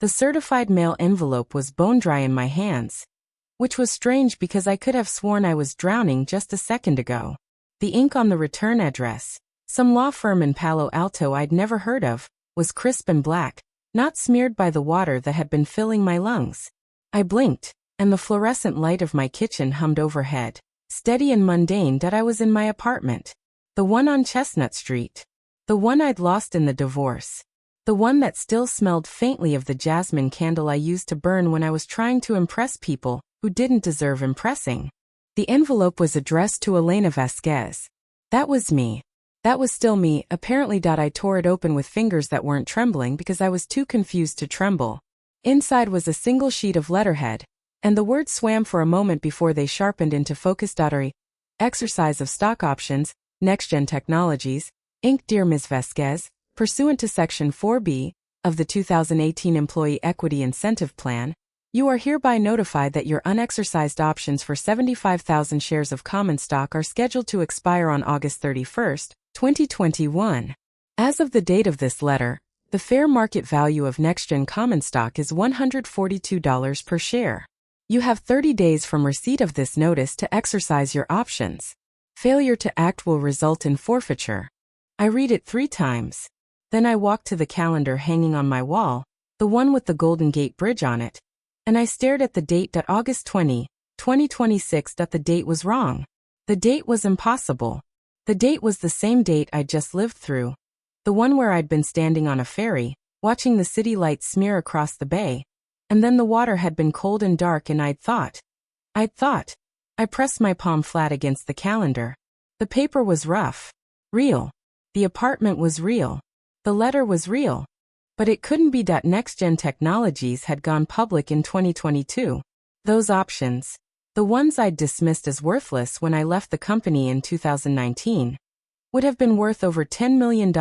The certified mail envelope was bone dry in my hands, which was strange because I could have sworn I was drowning just a second ago. The ink on the return address, some law firm in Palo Alto I'd never heard of, was crisp and black, not smeared by the water that had been filling my lungs. I blinked, and the fluorescent light of my kitchen hummed overhead, steady and mundane that I was in my apartment. The one on Chestnut Street. The one I'd lost in the divorce. The one that still smelled faintly of the jasmine candle I used to burn when I was trying to impress people who didn't deserve impressing. The envelope was addressed to Elena Vasquez. That was me. That was still me, apparently. I tore it open with fingers that weren't trembling because I was too confused to tremble. Inside was a single sheet of letterhead, and the words swam for a moment before they sharpened into focus. Exercise of stock options, NextGen Technologies, Inc. Dear Ms. Vasquez, pursuant to Section 4B of the 2018 Employee Equity Incentive Plan, you are hereby notified that your unexercised options for 75,000 shares of common stock are scheduled to expire on August 31, 2021. As of the date of this letter, the fair market value of NextGen common stock is $142 per share. You have 30 days from receipt of this notice to exercise your options. Failure to act will result in forfeiture. I read it 3 times. Then I walked to the calendar hanging on my wall, the one with the Golden Gate Bridge on it, and I stared at the date. August 20, 2026. The date was wrong. The date was impossible. The date was the same date I'd just lived through. The one where I'd been standing on a ferry, watching the city lights smear across the bay, and then the water had been cold and dark and I'd thought. I pressed my palm flat against the calendar. The paper was rough. Real. The apartment was real. The letter was real. But it couldn't be. NextGen Technologies had gone public in 2022. Those options, the ones I'd dismissed as worthless when I left the company in 2019, would have been worth over $10 million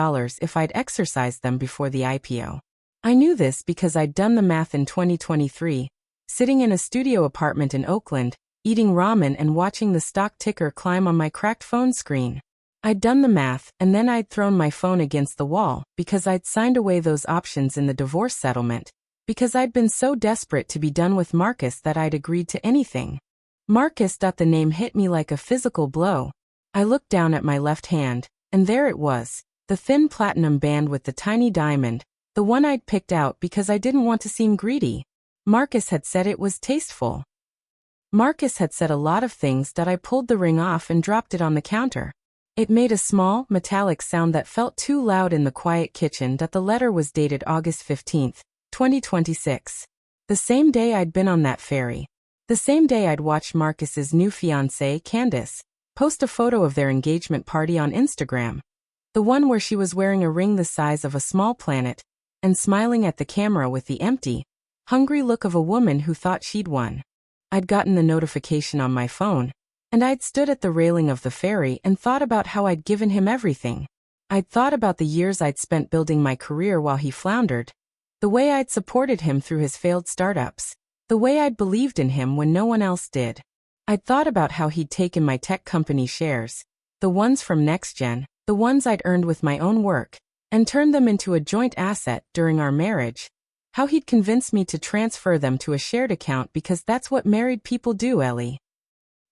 if I'd exercised them before the IPO. I knew this because I'd done the math in 2023, sitting in a studio apartment in Oakland, eating ramen and watching the stock ticker climb on my cracked phone screen. I'd done the math, and then I'd thrown my phone against the wall because I'd signed away those options in the divorce settlement, because I'd been so desperate to be done with Marcus that I'd agreed to anything. Marcus. The name hit me like a physical blow. I looked down at my left hand, and there it was, the thin platinum band with the tiny diamond, the one I'd picked out because I didn't want to seem greedy. Marcus had said it was tasteful. Marcus had said a lot of things. I pulled the ring off and dropped it on the counter. It made a small, metallic sound that felt too loud in the quiet kitchen. The letter was dated August 15, 2026. The same day I'd been on that ferry. The same day I'd watched Marcus's new fiancée, Candace, post a photo of their engagement party on Instagram. The one where she was wearing a ring the size of a small planet and smiling at the camera with the empty, hungry look of a woman who thought she'd won. I'd gotten the notification on my phone, and I'd stood at the railing of the ferry and thought about how I'd given him everything. I'd thought about the years I'd spent building my career while he floundered, the way I'd supported him through his failed startups, the way I'd believed in him when no one else did. I'd thought about how he'd taken my tech company shares, the ones from NextGen, the ones I'd earned with my own work, and turned them into a joint asset during our marriage. How he'd convinced me to transfer them to a shared account because that's what married people do, Ellie.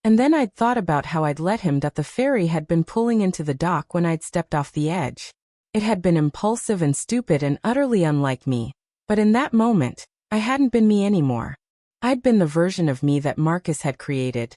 And then I'd thought about how I'd let him. The ferry had been pulling into the dock when I'd stepped off the edge. It had been impulsive and stupid and utterly unlike me. But in that moment, I hadn't been me anymore. I'd been the version of me that Marcus had created.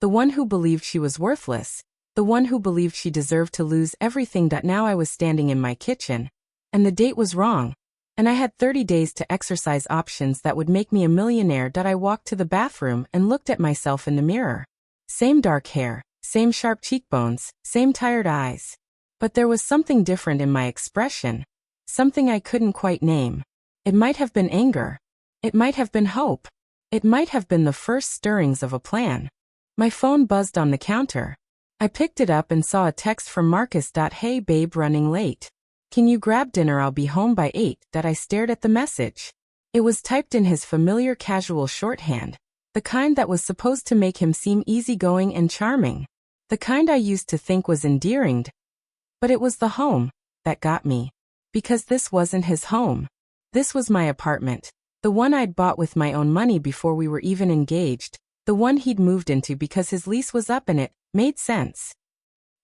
The one who believed she was worthless. The one who believed she deserved to lose everything. Now I was standing in my kitchen. And the date was wrong. And I had 30 days to exercise options that would make me a millionaire. I walked to the bathroom and looked at myself in the mirror. Same dark hair, same sharp cheekbones, same tired eyes. But there was something different in my expression, something I couldn't quite name. It might have been anger. It might have been hope. It might have been the first stirrings of a plan. My phone buzzed on the counter. I picked it up and saw a text from Marcus. Hey babe, running late. Can you grab dinner? I'll be home by 8. I stared at the message. It was typed in his familiar casual shorthand, the kind that was supposed to make him seem easygoing and charming, the kind I used to think was endearing. But it was the home that got me. Because this wasn't his home. This was my apartment. The one I'd bought with my own money before we were even engaged, the one he'd moved into because his lease was up and it made sense.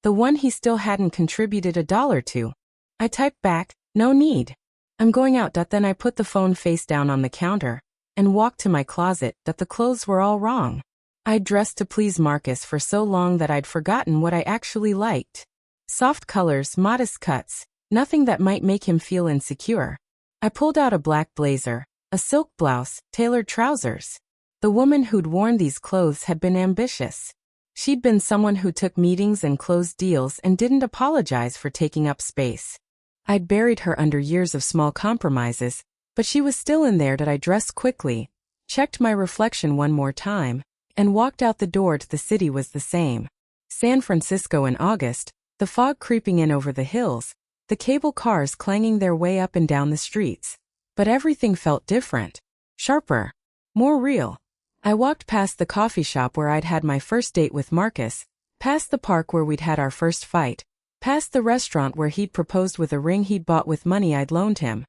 The one he still hadn't contributed $1 to. I typed back, "No need. I'm going out." Then I put the phone face down on the counter and walked to my closet. The clothes were all wrong. I'd dressed to please Marcus for so long that I'd forgotten what I actually liked. Soft colors, modest cuts, nothing that might make him feel insecure. I pulled out a black blazer, a silk blouse, tailored trousers. The woman who'd worn these clothes had been ambitious. She'd been someone who took meetings and closed deals and didn't apologize for taking up space. I'd buried her under years of small compromises, but she was still in there. I dressed quickly, checked my reflection one more time, and walked out the door. The city was the same. San Francisco in August, the fog creeping in over the hills, the cable cars clanging their way up and down the streets. But everything felt different, sharper, more real. I walked past the coffee shop where I'd had my first date with Marcus, past the park where we'd had our first fight, past the restaurant where he'd proposed with a ring he'd bought with money I'd loaned him.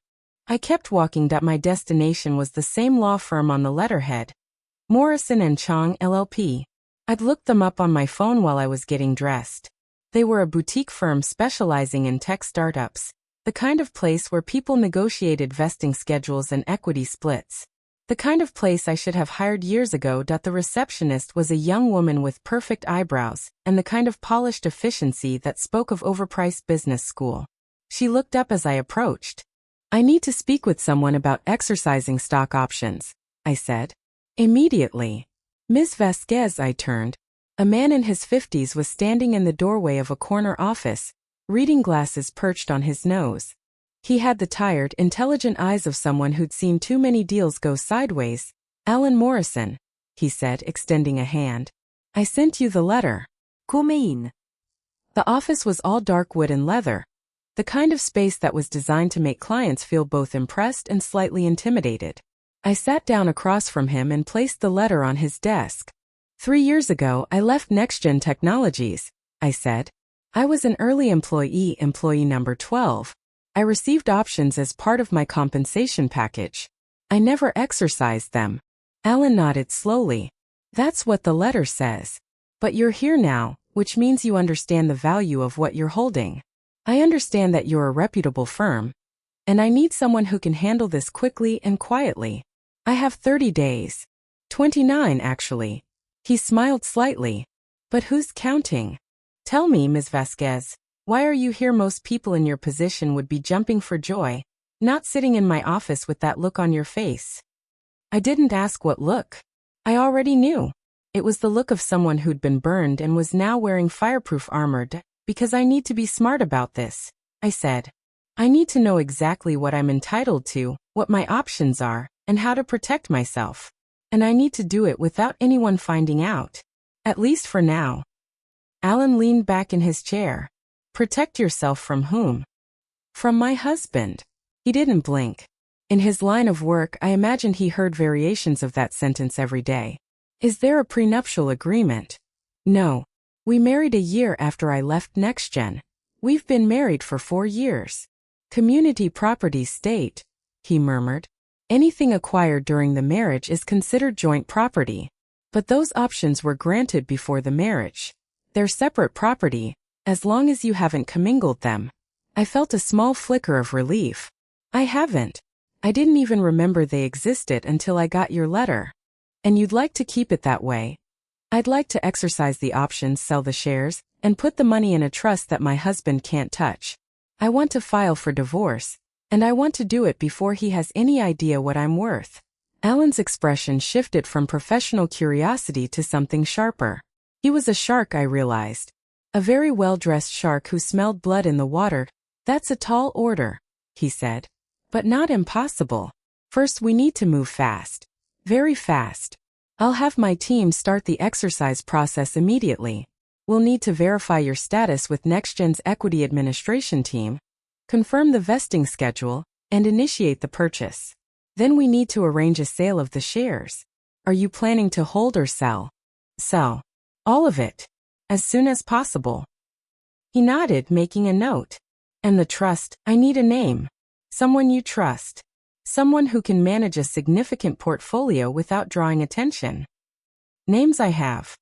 I kept walking. My destination was the same law firm on the letterhead. Morrison and Chong, LLP. I'd looked them up on my phone while I was getting dressed. They were a boutique firm specializing in tech startups, the kind of place where people negotiated vesting schedules and equity splits. The kind of place I should have hired years ago. The receptionist was a young woman with perfect eyebrows and the kind of polished efficiency that spoke of overpriced business school. She looked up as I approached. "I need to speak with someone about exercising stock options," I said. Immediately. "Ms. Vasquez," I turned. A man in his 50s was standing in the doorway of a corner office, reading glasses perched on his nose. He had the tired, intelligent eyes of someone who'd seen too many deals go sideways. "Alan Morrison," he said, extending a hand. "I sent you the letter." "Come in." The office was all dark wood and leather, the kind of space that was designed to make clients feel both impressed and slightly intimidated. I sat down across from him and placed the letter on his desk. 3 years ago, I left NextGen Technologies, I said. I was an early employee number 12. I received options as part of my compensation package. I never exercised them. Alan nodded slowly. "That's what the letter says. But you're here now, which means you understand the value of what you're holding. I understand that you're a reputable firm. And I need someone who can handle this quickly and quietly. I have 30 days. 29, actually." He smiled slightly. "But who's counting? Tell me, Ms. Vasquez. Why are you here? Most people in your position would be jumping for joy, not sitting in my office with that look on your face." I didn't ask what look. I already knew. It was the look of someone who'd been burned and was now wearing fireproof armor. "Because I need to be smart about this," I said. "I need to know exactly what I'm entitled to, what my options are, and how to protect myself. And I need to do it without anyone finding out. At least for now." Alan leaned back in his chair. "Protect yourself from whom?" "From my husband." He didn't blink. In his line of work, I imagined he heard variations of that sentence every day. "Is there a prenuptial agreement?" "No. We married a year after I left NextGen. We've been married for 4 years. Community property state," he murmured. "Anything acquired during the marriage is considered joint property. But those options were granted before the marriage. They're separate property, as long as you haven't commingled them." I felt a small flicker of relief. "I haven't. I didn't even remember they existed until I got your letter. And you'd like to keep it that way?" "I'd like to exercise the options, sell the shares, and put the money in a trust that my husband can't touch. I want to file for divorce, and I want to do it before he has any idea what I'm worth." Alan's expression shifted from professional curiosity to something sharper. He was a shark, I realized. A very well-dressed shark who smelled blood in the water. "That's a tall order," he said. "But not impossible. First we need to move fast. Very fast. I'll have my team start the exercise process immediately. We'll need to verify your status with NextGen's equity administration team, confirm the vesting schedule, and initiate the purchase. Then we need to arrange a sale of the shares. Are you planning to hold or sell?" "Sell. All of it. As soon as possible." He nodded, making a note. "And the trust, I need a name. Someone you trust." Someone who can manage a significant portfolio without drawing attention. Names I have.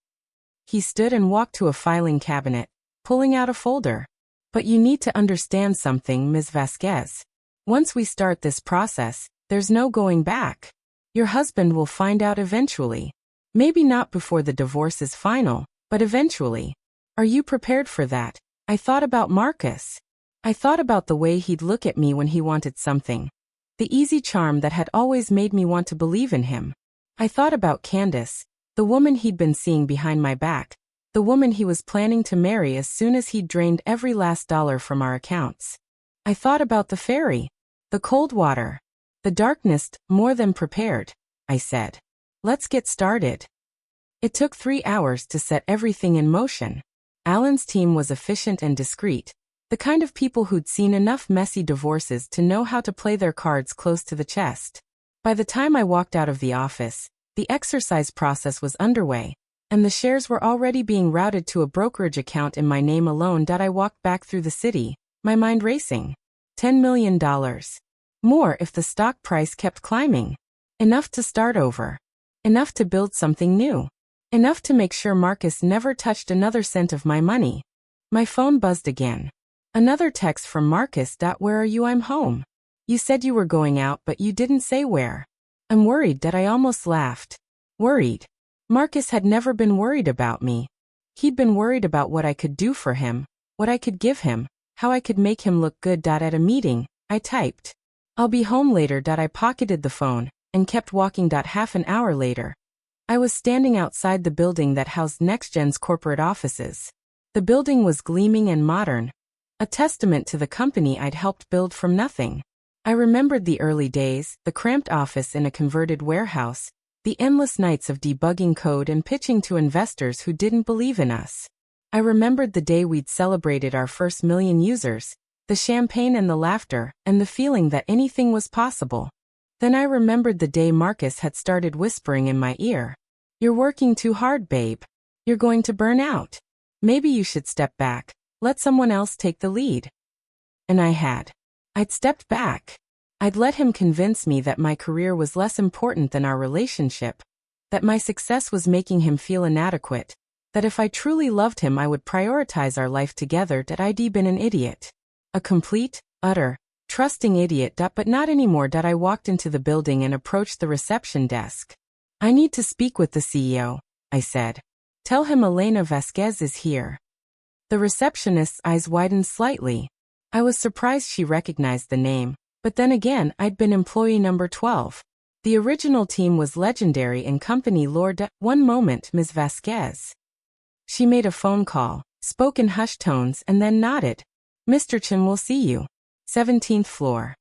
He stood and walked to a filing cabinet, pulling out a folder. But you need to understand something, Ms. Vasquez. Once we start this process, there's no going back. Your husband will find out eventually. Maybe not before the divorce is final, but eventually. Are you prepared for that? I thought about Marcus. I thought about the way he'd look at me when he wanted something. The easy charm that had always made me want to believe in him. I thought about Candace, the woman he'd been seeing behind my back, the woman he was planning to marry as soon as he'd drained every last dollar from our accounts. I thought about the ferry, the cold water, the darkness. More than prepared, I said. Let's get started. It took 3 hours to set everything in motion. Alan's team was efficient and discreet, the kind of people who'd seen enough messy divorces to know how to play their cards close to the chest. By the time I walked out of the office, the exercise process was underway, and the shares were already being routed to a brokerage account in my name alone. I walked back through the city, my mind racing. $10 million. More if the stock price kept climbing. Enough to start over. Enough to build something new. Enough to make sure Marcus never touched another cent of my money. My phone buzzed again. Another text from Marcus. Where are you? I'm home. You said you were going out, but you didn't say where. I'm worried. I almost laughed. Worried. Marcus had never been worried about me. He'd been worried about what I could do for him, what I could give him, how I could make him look good. At a meeting, I typed, "I'll be home later." I pocketed the phone and kept walking. Half an hour later, I was standing outside the building that housed NextGen's corporate offices. The building was gleaming and modern, a testament to the company I'd helped build from nothing. I remembered the early days, the cramped office in a converted warehouse, the endless nights of debugging code and pitching to investors who didn't believe in us. I remembered the day we'd celebrated our first 1,000,000 users, the champagne and the laughter, and the feeling that anything was possible. Then I remembered the day Marcus had started whispering in my ear, "You're working too hard, babe. You're going to burn out. Maybe you should step back, let someone else take the lead." And I had. I'd stepped back. I'd let him convince me that my career was less important than our relationship, that my success was making him feel inadequate, that if I truly loved him I would prioritize our life together. I'd been an idiot. A complete, utter, trusting idiot. But not anymore. I walked into the building and approached the reception desk. "I need to speak with the CEO," I said. "Tell him Elena Vasquez is here." The receptionist's eyes widened slightly. I was surprised she recognized the name. But then again, I'd been employee number 12. The original team was legendary in company lore. "One moment, Ms. Vasquez." She made a phone call, spoke in hushed tones, and then nodded. "Mr. Chen will see you. 17th floor."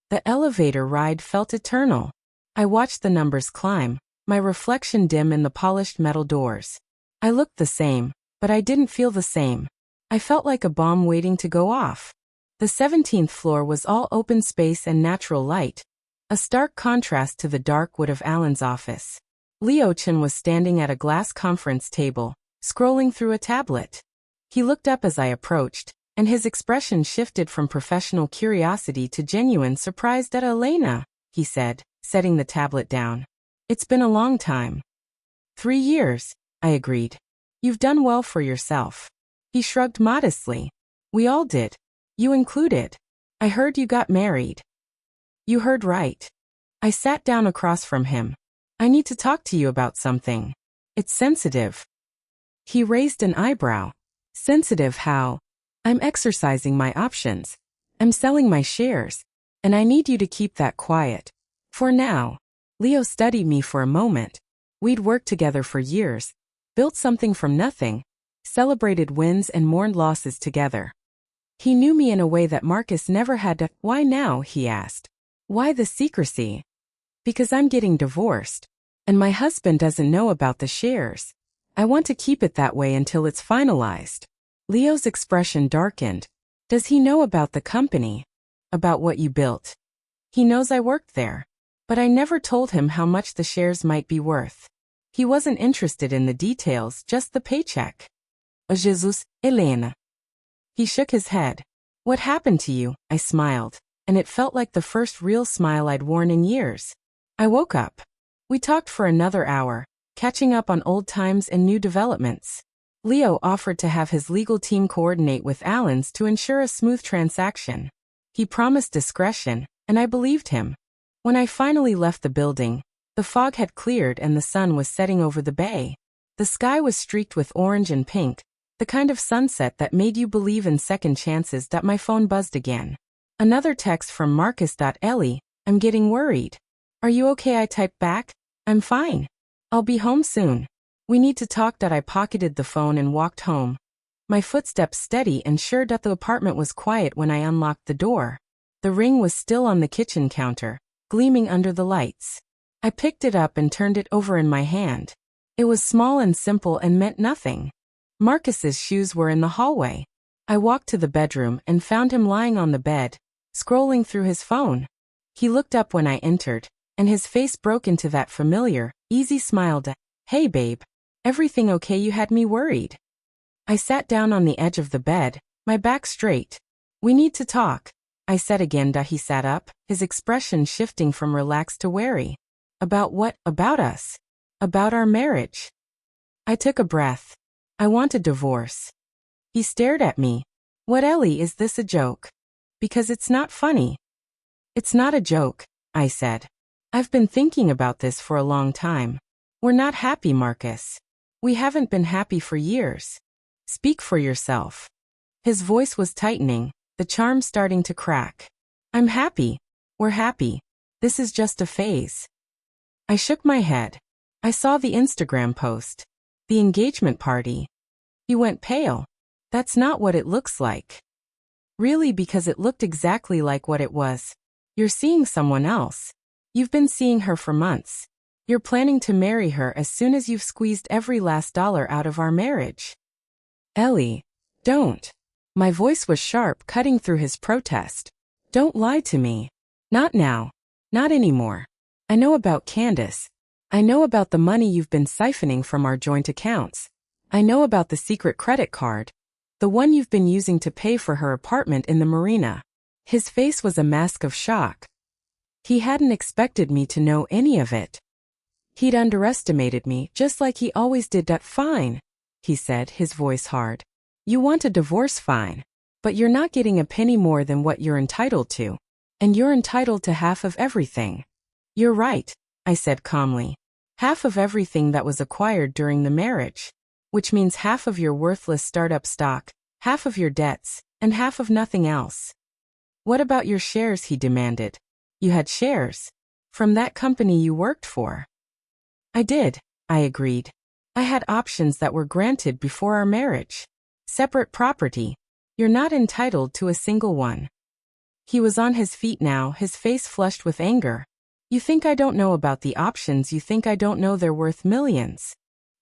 The elevator ride felt eternal. I watched the numbers climb, my reflection dim in the polished metal doors. I looked the same, but I didn't feel the same. I felt like a bomb waiting to go off. The 17th floor was all open space and natural light, a stark contrast to the dark wood of Alan's office. Leo Chen was standing at a glass conference table, scrolling through a tablet. He looked up as I approached, and his expression shifted from professional curiosity to genuine surprise. "Elena," he said, setting the tablet down. "It's been a long time." 3 years, I agreed. "You've done well for yourself." He shrugged modestly. "We all did. You included. I heard you got married." "You heard right." I sat down across from him. "I need to talk to you about something. It's sensitive." He raised an eyebrow. "Sensitive how?" "I'm exercising my options. I'm selling my shares. And I need you to keep that quiet. For now." Leo studied me for a moment. We'd worked together for years, built something from nothing, celebrated wins and mourned losses together. He knew me in a way that Marcus never had. "Why now?" he asked. "Why the secrecy?" "Because I'm getting divorced. And my husband doesn't know about the shares. I want to keep it that way until it's finalized." Leo's expression darkened. "Does he know about the company? About what you built?" "He knows I worked there. But I never told him how much the shares might be worth. He wasn't interested in the details, just the paycheck." "Oh Jesus, Elena." He shook his head. "What happened to you?" I smiled. and it felt like the first real smile I'd worn in years. I woke up. We talked for another hour, catching up on old times and new developments. Leo offered to have his legal team coordinate with Alan's to ensure a smooth transaction. He promised discretion, and I believed him. When I finally left the building, the fog had cleared and the sun was setting over the bay. The sky was streaked with orange and pink, the kind of sunset that made you believe in second chances. That my phone buzzed again. Another text from Marcus. Ellie, I'm getting worried. Are you okay? I typed back, I'm fine. I'll be home soon. We need to talk. I pocketed the phone and walked home. My footsteps steady and sure. The apartment was quiet when I unlocked the door. The ring was still on the kitchen counter, gleaming under the lights. I picked it up and turned it over in my hand. It was small and simple and meant nothing. Marcus's shoes were in the hallway. I walked to the bedroom and found him lying on the bed, scrolling through his phone. He looked up when I entered, and his face broke into that familiar, easy smile. Hey babe. Everything okay? You had me worried. I sat down on the edge of the bed, my back straight. We need to talk, I said again. He sat up, his expression shifting from relaxed to wary. About what? About us. About our marriage. I took a breath. I want a divorce. He stared at me. What, Ellie, is this a joke? Because it's not funny. It's not a joke, I said. I've been thinking about this for a long time. We're not happy, Marcus. We haven't been happy for years. Speak for yourself. His voice was tightening, the charm starting to crack. I'm happy. We're happy. This is just a phase. I shook my head. I saw the Instagram post. The engagement party. He went pale. That's not what it looks like. Really, because it looked exactly like what it was. You're seeing someone else. You've been seeing her for months. You're planning to marry her as soon as you've squeezed every last dollar out of our marriage. Ellie, don't. My voice was sharp, cutting through his protest. Don't lie to me. Not now. Not anymore. I know about Candace. I know about the money you've been siphoning from our joint accounts. I know about the secret credit card. The one you've been using to pay for her apartment in the marina. His face was a mask of shock. He hadn't expected me to know any of it. He'd underestimated me, just like he always did. Fine, he said, his voice hard. You want a divorce, fine. But you're not getting a penny more than what you're entitled to. And you're entitled to half of everything. You're right, I said calmly. Half of everything that was acquired during the marriage. Which means half of your worthless startup stock, half of your debts, and half of nothing else. What about your shares? He demanded. You had shares. From that company you worked for. I did, I agreed. I had options that were granted before our marriage. Separate property. You're not entitled to a single one. He was on his feet now, his face flushed with anger. You think I don't know about the options? You think I don't know they're worth millions?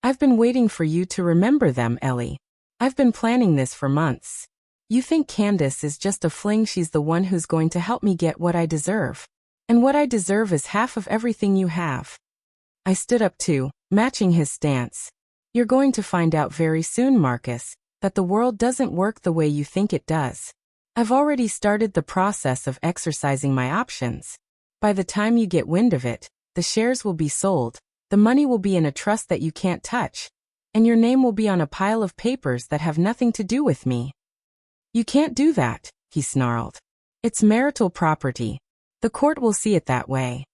I've been waiting for you to remember them, Ellie. I've been planning this for months. You think Candace is just a fling? She's the one who's going to help me get what I deserve. And what I deserve is half of everything you have. I stood up too, matching his stance. You're going to find out very soon, Marcus, that the world doesn't work the way you think it does. I've already started the process of exercising my options. By the time you get wind of it, the shares will be sold, the money will be in a trust that you can't touch, and your name will be on a pile of papers that have nothing to do with me. You can't do that, he snarled. It's marital property. The court will see it that way.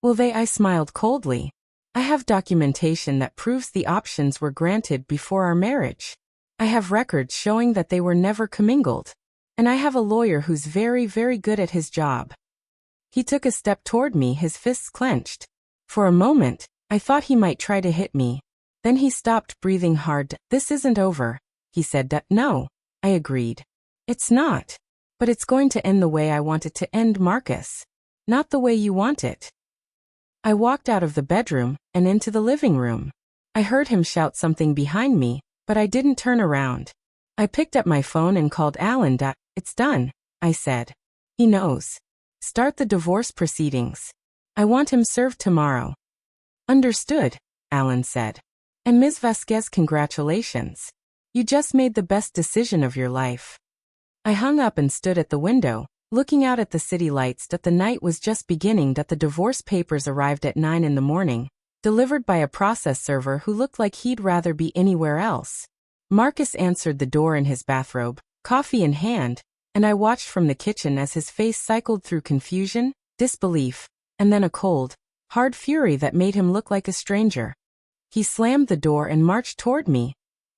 Will they? I smiled coldly. I have documentation that proves the options were granted before our marriage. I have records showing that they were never commingled. And I have a lawyer who's very, very good at his job. He took a step toward me, his fists clenched. For a moment, I thought he might try to hit me. Then he stopped, breathing hard. This isn't over, he said. No, I agreed. It's not. But it's going to end the way I want it to end, Marcus. Not the way you want it. I walked out of the bedroom and into the living room. I heard him shout something behind me, but I didn't turn around. I picked up my phone and called Alan. It's done, I said. He knows. Start the divorce proceedings. I want him served tomorrow. Understood, Alan said. And Ms. Vasquez, congratulations. You just made the best decision of your life. I hung up and stood at the window, looking out at the city lights. The night was just beginning. The divorce papers arrived at 9 in the morning, delivered by a process server who looked like he'd rather be anywhere else. Marcus answered the door in his bathrobe, coffee in hand, and I watched from the kitchen as his face cycled through confusion, disbelief, and then a cold, hard fury that made him look like a stranger. He slammed the door and marched toward me.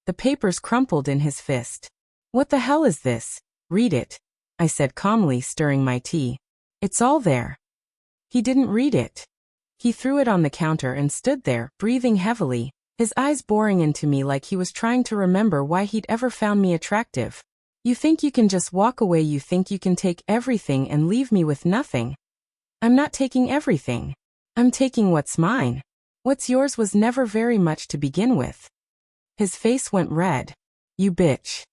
The papers crumpled in his fist. "What the hell is this?" "Read it," I said calmly, stirring my tea. "It's all there." He didn't read it. He threw it on the counter and stood there, breathing heavily, his eyes boring into me like he was trying to remember why he'd ever found me attractive. "You think you can just walk away? You think you can take everything and leave me with nothing?" "I'm not taking everything. I'm taking what's mine. What's yours was never very much to begin with." His face went red. "You bitch."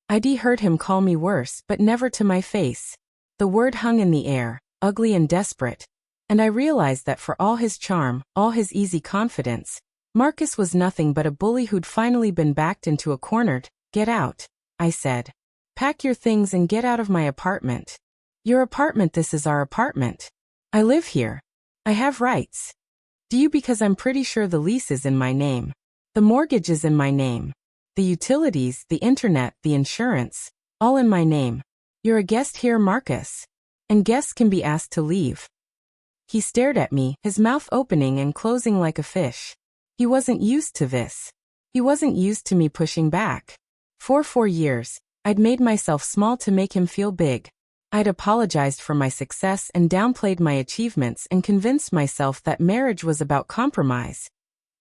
I'd heard him call me worse, but never to my face. The word hung in the air, ugly and desperate, and I realized that for all his charm, all his easy confidence, Marcus was nothing but a bully who'd finally been backed into a corner. "Get out," I said. "Pack your things and get out of my apartment." "Your apartment? This is our apartment. I live here. I have rights." "Do you? Because I'm pretty sure the lease is in my name. The mortgage is in my name. The utilities, the internet, the insurance, all in my name. You're a guest here, Marcus. And guests can be asked to leave." He stared at me, his mouth opening and closing like a fish. He wasn't used to this. He wasn't used to me pushing back. For 4 years, I'd made myself small to make him feel big. I'd apologized for my success and downplayed my achievements and convinced myself that marriage was about compromise.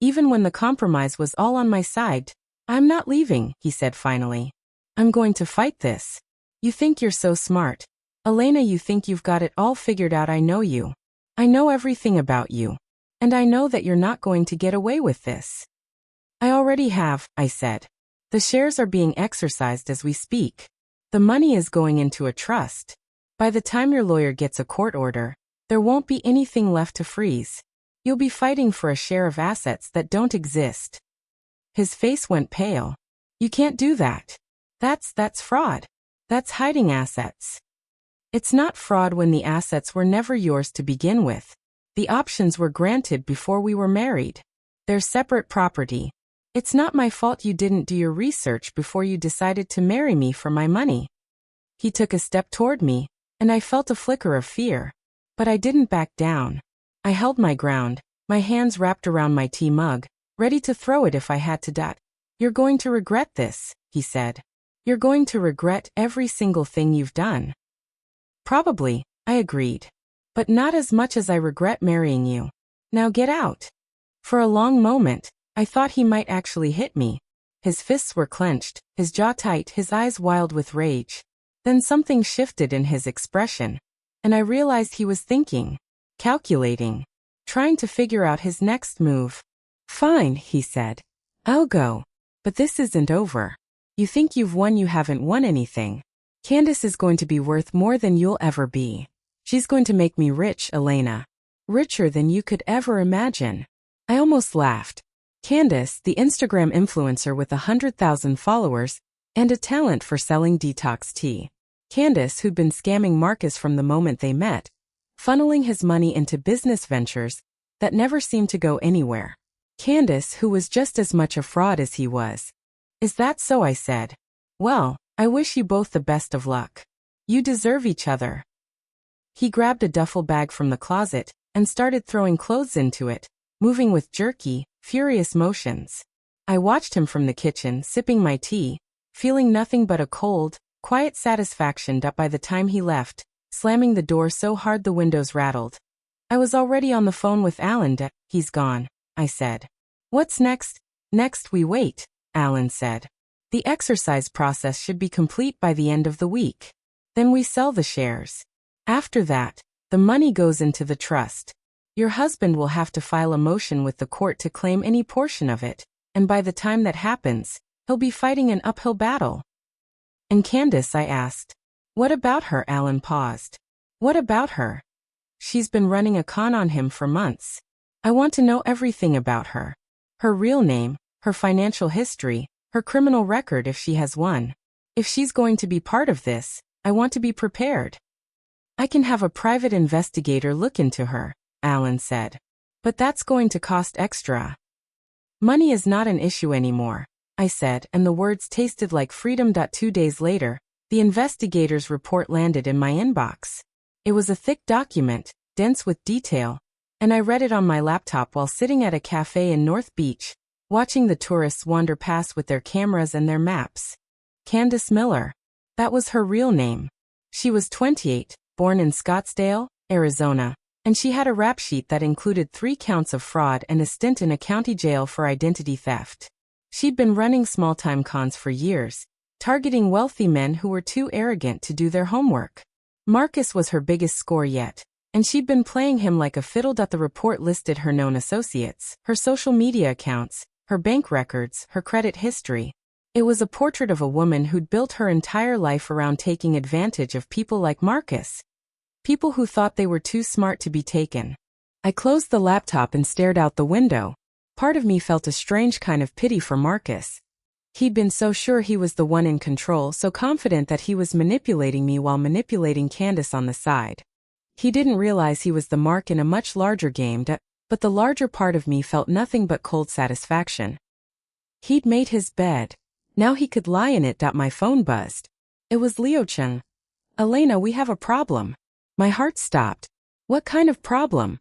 Even when the compromise was all on my side. "I'm not leaving," he said finally. "I'm going to fight this." "You think you're so smart. Elena, you think you've got it all figured out. I know you. I know everything about you. And I know that you're not going to get away with this." "I already have," I said. "The shares are being exercised as we speak. The money is going into a trust. By the time your lawyer gets a court order, there won't be anything left to freeze. You'll be fighting for a share of assets that don't exist." His face went pale. "You can't do that. That's fraud. That's hiding assets." "It's not fraud when the assets were never yours to begin with. The options were granted before we were married. They're separate property. It's not my fault you didn't do your research before you decided to marry me for my money." He took a step toward me, and I felt a flicker of fear. But I didn't back down. I held my ground, my hands wrapped around my tea mug, ready to throw it if I had to. "You're going to regret this," he said. "You're going to regret every single thing you've done." "Probably," I agreed. "But not as much as I regret marrying you. Now get out." For a long moment, I thought he might actually hit me. His fists were clenched, his jaw tight, his eyes wild with rage. Then something shifted in his expression, and I realized he was thinking, calculating, trying to figure out his next move. "Fine," he said. "I'll go. But this isn't over. You think you've won? You haven't won anything. Candace is going to be worth more than you'll ever be. She's going to make me rich, Elena. Richer than you could ever imagine." I almost laughed. Candace, the Instagram influencer with 100,000 followers and a talent for selling detox tea. Candace, who'd been scamming Marcus from the moment they met, funneling his money into business ventures that never seemed to go anywhere. Candace, who was just as much a fraud as he was. "Is that so?" I said. "Well, I wish you both the best of luck. You deserve each other." He grabbed a duffel bag from the closet and started throwing clothes into it, moving with jerky, furious motions. I watched him from the kitchen, sipping my tea, feeling nothing but a cold, quiet satisfaction. By the time he left, slamming the door so hard the windows rattled, I was already on the phone with Alan. "He's gone," I said. "What's next?" "Next we wait," Alan said. "The exercise process should be complete by the end of the week. Then we sell the shares. After that, the money goes into the trust. Your husband will have to file a motion with the court to claim any portion of it, and by the time that happens, he'll be fighting an uphill battle." "And Candace?" I asked. "What about her?" Alan paused. "What about her? She's been running a con on him for months. I want to know everything about her. Her real name, her financial history, her criminal record if she has one. If she's going to be part of this, I want to be prepared." I can have a private investigator look into her, Alan said. But that's going to cost extra. Money is not an issue anymore, I said, and the words tasted like freedom. 2 days later, the investigator's report landed in my inbox. It was a thick document, dense with detail, and I read it on my laptop while sitting at a cafe in North Beach, watching the tourists wander past with their cameras and their maps. Candace Miller. That was her real name. She was 28, born in Scottsdale, Arizona, and she had a rap sheet that included 3 counts of fraud and a stint in a county jail for identity theft. She'd been running small-time cons for years, targeting wealthy men who were too arrogant to do their homework. Marcus was her biggest score yet, and she'd been playing him like a fiddle. The report listed her known associates, her social media accounts, her bank records, her credit history. It was a portrait of a woman who'd built her entire life around taking advantage of people like Marcus. People who thought they were too smart to be taken. I closed the laptop and stared out the window. Part of me felt a strange kind of pity for Marcus. He'd been so sure he was the one in control, so confident that he was manipulating me while manipulating Candace on the side. He didn't realize he was the mark in a much larger game, but the larger part of me felt nothing but cold satisfaction. He'd made his bed. Now he could lie in it. My phone buzzed. It was Leo Chen. Elena, we have a problem. My heart stopped. What kind of problem?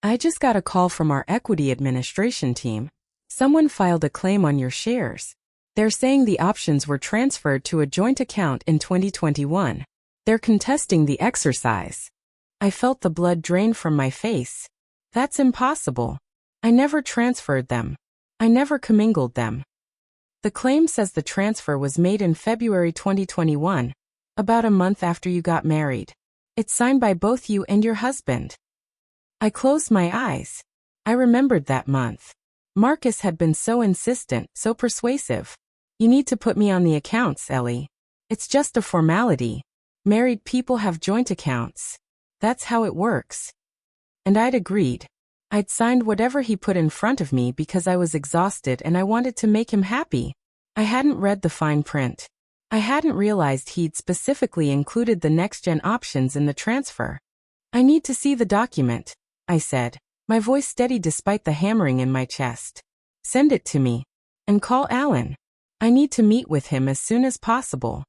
I just got a call from our equity administration team. Someone filed a claim on your shares. They're saying the options were transferred to a joint account in 2021. They're contesting the exercise. I felt the blood drain from my face. That's impossible. I never transferred them. I never commingled them. The claim says the transfer was made in February 2021, about a month after you got married. It's signed by both you and your husband. I closed my eyes. I remembered that month. Marcus had been so insistent, so persuasive. You need to put me on the accounts, Ellie. It's just a formality. Married people have joint accounts. That's how it works. And I'd agreed. I'd signed whatever he put in front of me because I was exhausted and I wanted to make him happy. I hadn't read the fine print. I hadn't realized he'd specifically included the next-gen options in the transfer. I need to see the document, I said, my voice steady despite the hammering in my chest. Send it to me. And call Alan. I need to meet with him as soon as possible.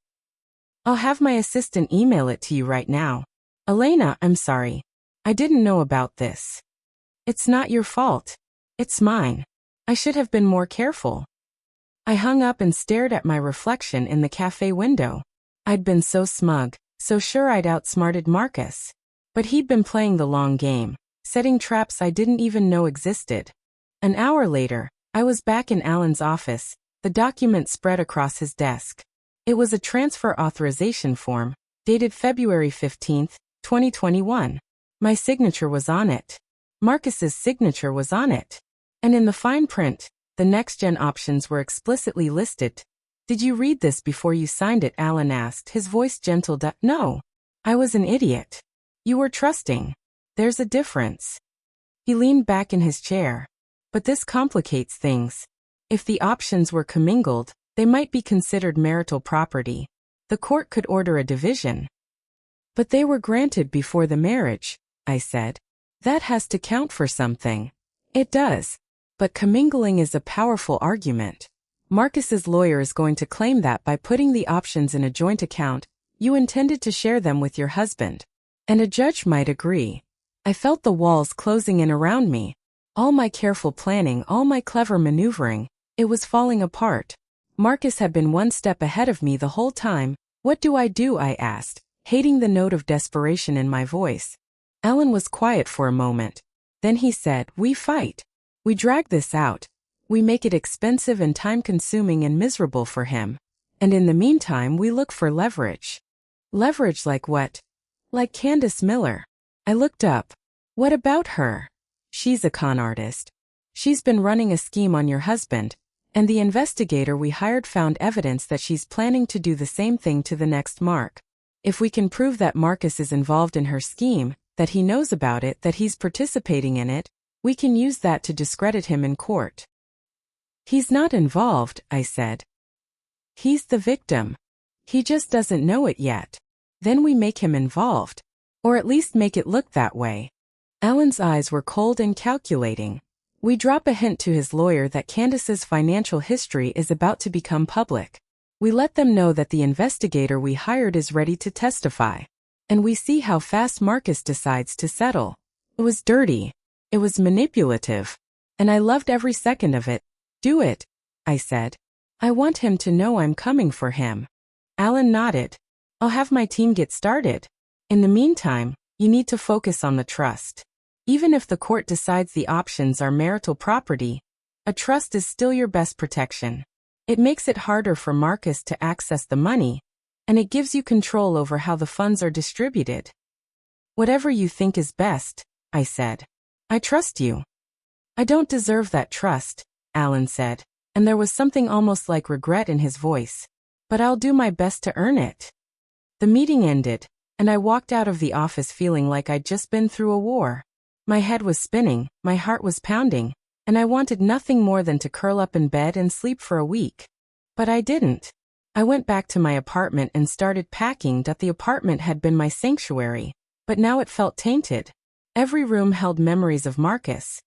I'll have my assistant email it to you right now. Elena, I'm sorry. I didn't know about this. It's not your fault. It's mine. I should have been more careful. I hung up and stared at my reflection in the cafe window. I'd been so smug, so sure I'd outsmarted Marcus. But he'd been playing the long game, setting traps I didn't even know existed. An hour later, I was back in Alan's office, the document spread across his desk. It was a transfer authorization form, dated February 15, 2021. My signature was on it. Marcus's signature was on it. And in the fine print, the next-gen options were explicitly listed. Did you read this before you signed it? Alan asked, his voice gentle. No. I was an idiot. You were trusting. There's a difference. He leaned back in his chair. But this complicates things. If the options were commingled, they might be considered marital property. The court could order a division. But they were granted before the marriage, I said. That has to count for something. It does. But commingling is a powerful argument. Marcus's lawyer is going to claim that by putting the options in a joint account, you intended to share them with your husband. And a judge might agree. I felt the walls closing in around me. All my careful planning, all my clever maneuvering, it was falling apart. Marcus had been one step ahead of me the whole time. What do? I asked, hating the note of desperation in my voice. Alan was quiet for a moment. Then he said, we fight. We drag this out. We make it expensive and time-consuming and miserable for him. And in the meantime, we look for leverage. Leverage like what? Like Candace Miller. I looked up. What about her? She's a con artist. She's been running a scheme on your husband, and the investigator we hired found evidence that she's planning to do the same thing to the next Mark. If we can prove that Marcus is involved in her scheme, that he knows about it, that he's participating in it, we can use that to discredit him in court. He's not involved, I said. He's the victim. He just doesn't know it yet. Then we make him involved. Or at least make it look that way. Alan's eyes were cold and calculating. We drop a hint to his lawyer that Candace's financial history is about to become public. We let them know that the investigator we hired is ready to testify. And we see how fast Marcus decides to settle. It was dirty. It was manipulative. And I loved every second of it. Do it, I said. I want him to know I'm coming for him. Alan nodded. I'll have my team get started. In the meantime, you need to focus on the trust. Even if the court decides the options are marital property, a trust is still your best protection. It makes it harder for Marcus to access the money, and it gives you control over how the funds are distributed. Whatever you think is best, I said. I trust you. I don't deserve that trust, Alan said, and there was something almost like regret in his voice. But I'll do my best to earn it. The meeting ended, and I walked out of the office feeling like I'd just been through a war. My head was spinning, my heart was pounding, and I wanted nothing more than to curl up in bed and sleep for a week. But I didn't. I went back to my apartment and started packing. The apartment had been my sanctuary, but now it felt tainted. Every room held memories of Marcus.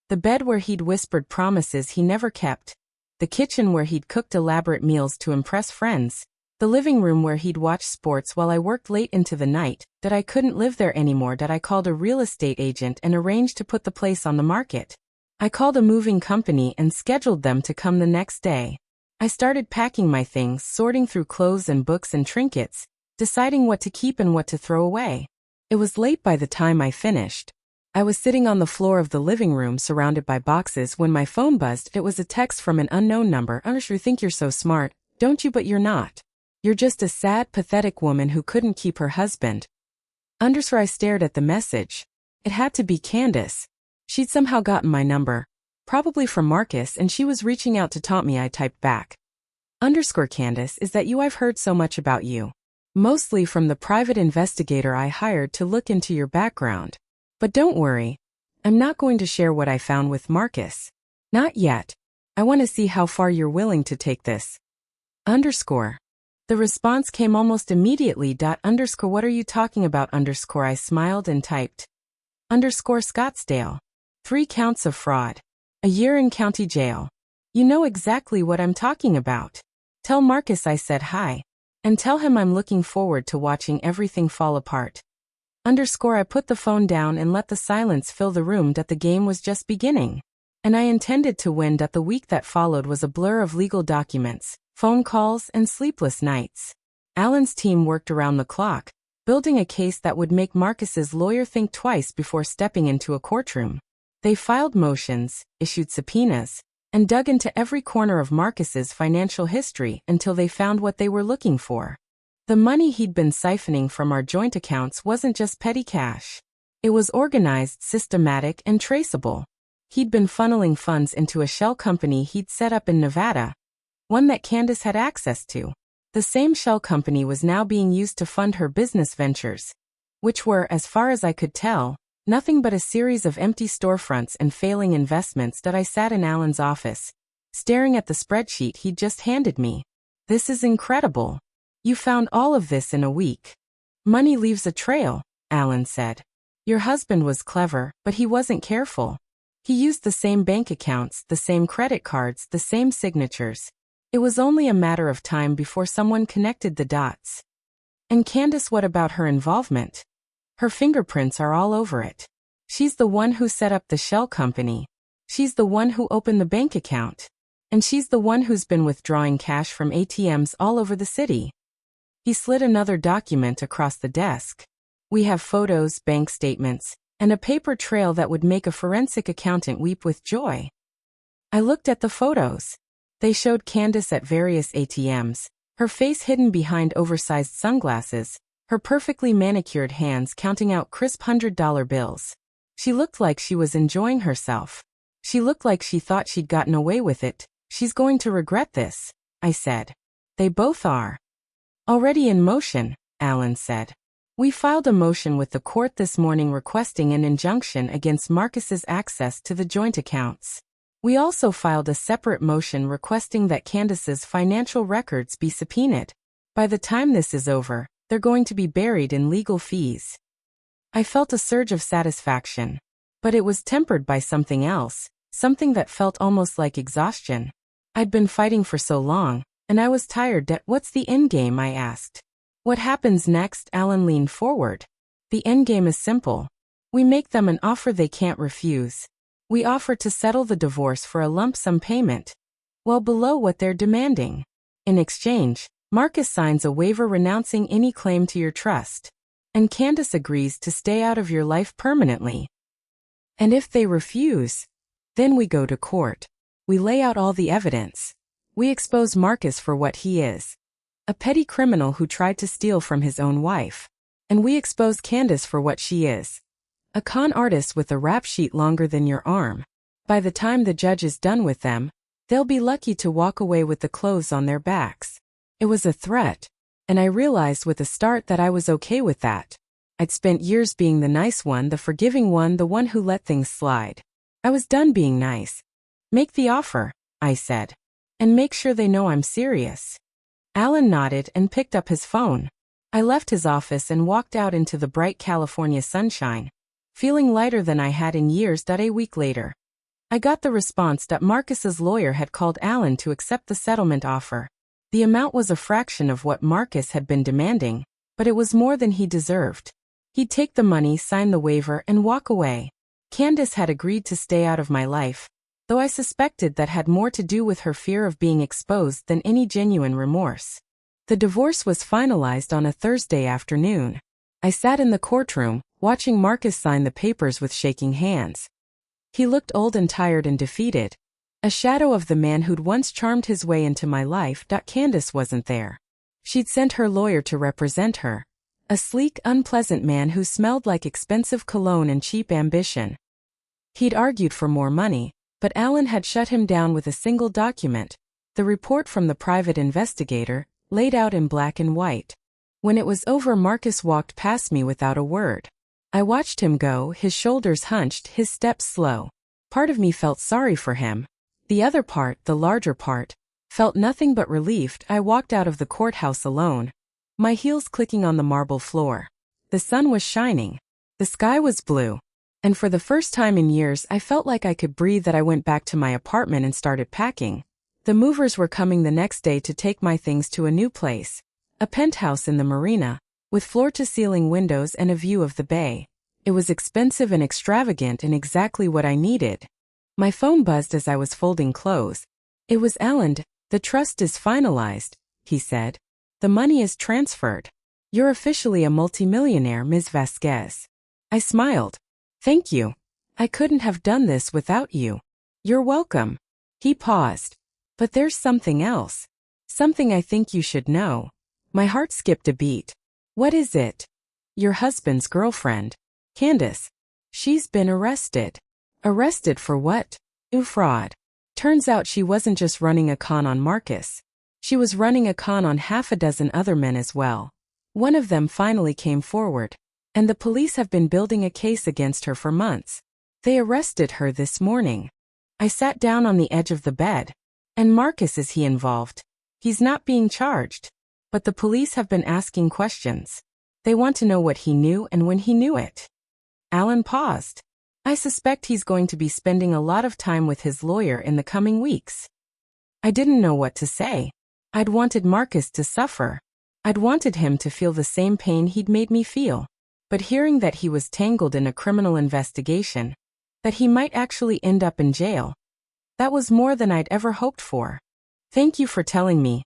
The bed where he'd whispered promises he never kept. The kitchen where he'd cooked elaborate meals to impress friends. The living room where he'd watch sports while I worked late into the night. That I couldn't live there anymore. That I called a real estate agent and arranged to put the place on the market. I called a moving company and scheduled them to come the next day. I started packing my things, sorting through clothes and books and trinkets, deciding what to keep and what to throw away. It was late by the time I finished. I was sitting on the floor of the living room surrounded by boxes when my phone buzzed. It was a text from an unknown number. I sure think you're so smart, don't you? But you're not. You're just a sad, pathetic woman who couldn't keep her husband. I stared at the message. It had to be Candace. She'd somehow gotten my number, probably from Marcus, and she was reaching out to taunt me. I typed back. Candace, is that you? I've heard so much about you. Mostly from the private investigator I hired to look into your background. But don't worry. I'm not going to share what I found with Marcus. Not yet. I want to see how far you're willing to take this. The response came almost immediately. What are you talking about? I smiled and typed. Scottsdale. 3 counts of fraud. A year in county jail. You know exactly what I'm talking about. Tell Marcus I said hi. And tell him I'm looking forward to watching everything fall apart. I put the phone down and let the silence fill the room. The game was just beginning. And I intended to win. The week that followed was a blur of legal documents, phone calls, and sleepless nights. Alan's team worked around the clock, building a case that would make Marcus's lawyer think twice before stepping into a courtroom. They filed motions, issued subpoenas, and dug into every corner of Marcus's financial history until they found what they were looking for. The money he'd been siphoning from our joint accounts wasn't just petty cash. It was organized, systematic, and traceable. He'd been funneling funds into a shell company he'd set up in Nevada, one that Candace had access to. The same shell company was now being used to fund her business ventures, which were, as far as I could tell, nothing but a series of empty storefronts and failing investments. I sat in Alan's office, staring at the spreadsheet he'd just handed me. This is incredible. You found all of this in a week. Money leaves a trail, Alan said. Your husband was clever, but he wasn't careful. He used the same bank accounts, the same credit cards, the same signatures. It was only a matter of time before someone connected the dots. And Candace, what about her involvement? Her fingerprints are all over it. She's the one who set up the shell company. She's the one who opened the bank account. And she's the one who's been withdrawing cash from ATMs all over the city. He slid another document across the desk. We have photos, bank statements, and a paper trail that would make a forensic accountant weep with joy. I looked at the photos. They showed Candace at various ATMs, her face hidden behind oversized sunglasses, her perfectly manicured hands counting out crisp $100 bills. She looked like she was enjoying herself. She looked like she thought she'd gotten away with it. She's going to regret this, I said. They both are. Already in motion, Alan said. We filed a motion with the court this morning requesting an injunction against Marcus's access to the joint accounts. We also filed a separate motion requesting that Candace's financial records be subpoenaed. By the time this is over, they're going to be buried in legal fees. I felt a surge of satisfaction. But it was tempered by something else, something that felt almost like exhaustion. I'd been fighting for so long, and I was tired. What's the endgame? I asked. What happens next? Alan leaned forward. The endgame is simple. We make them an offer they can't refuse. We offer to settle the divorce for a lump sum payment, well below what they're demanding. In exchange, Marcus signs a waiver renouncing any claim to your trust. And Candace agrees to stay out of your life permanently. And if they refuse, then we go to court. We lay out all the evidence. We expose Marcus for what he is. A petty criminal who tried to steal from his own wife. And we expose Candace for what she is. A con artist with a rap sheet longer than your arm. By the time the judge is done with them, they'll be lucky to walk away with the clothes on their backs. It was a threat, and I realized with a start that I was okay with that. I'd spent years being the nice one, the forgiving one, the one who let things slide. I was done being nice. Make the offer, I said. And make sure they know I'm serious. Alan nodded and picked up his phone. I left his office and walked out into the bright California sunshine, feeling lighter than I had in years. A week later, I got the response that Marcus's lawyer had called Alan to accept the settlement offer. The amount was a fraction of what Marcus had been demanding, but it was more than he deserved. He'd take the money, sign the waiver, and walk away. Candace had agreed to stay out of my life, though I suspected that had more to do with her fear of being exposed than any genuine remorse. The divorce was finalized on a Thursday afternoon. I sat in the courtroom, watching Marcus sign the papers with shaking hands. He looked old and tired and defeated, a shadow of the man who'd once charmed his way into my life. Candace wasn't there. She'd sent her lawyer to represent her. A sleek, unpleasant man who smelled like expensive cologne and cheap ambition. He'd argued for more money, but Alan had shut him down with a single document, the report from the private investigator, laid out in black and white. When it was over, Marcus walked past me without a word. I watched him go, his shoulders hunched, his steps slow. Part of me felt sorry for him. The other part, the larger part, felt nothing but relief. I walked out of the courthouse alone, my heels clicking on the marble floor. The sun was shining. The sky was blue. And for the first time in years, I felt like I could breathe. I went back to my apartment and started packing. The movers were coming the next day to take my things to a new place, a penthouse in the marina, with floor-to-ceiling windows and a view of the bay. It was expensive and extravagant and exactly what I needed. My phone buzzed as I was folding clothes. It was Alan. The trust is finalized, he said. The money is transferred. You're officially a multimillionaire, Ms. Vasquez. I smiled. Thank you. I couldn't have done this without you. You're welcome. He paused. But there's something else. Something I think you should know. My heart skipped a beat. What is it? Your husband's girlfriend, Candace. She's been arrested. Arrested for what? Fraud. Turns out she wasn't just running a con on Marcus. She was running a con on half a dozen other men as well. One of them finally came forward, and the police have been building a case against her for months. They arrested her this morning. I sat down on the edge of the bed. And Marcus, is he involved? He's not being charged. But the police have been asking questions. They want to know what he knew and when he knew it. Alan paused. I suspect he's going to be spending a lot of time with his lawyer in the coming weeks. I didn't know what to say. I'd wanted Marcus to suffer. I'd wanted him to feel the same pain he'd made me feel. But hearing that he was tangled in a criminal investigation, that he might actually end up in jail, that was more than I'd ever hoped for. Thank you for telling me,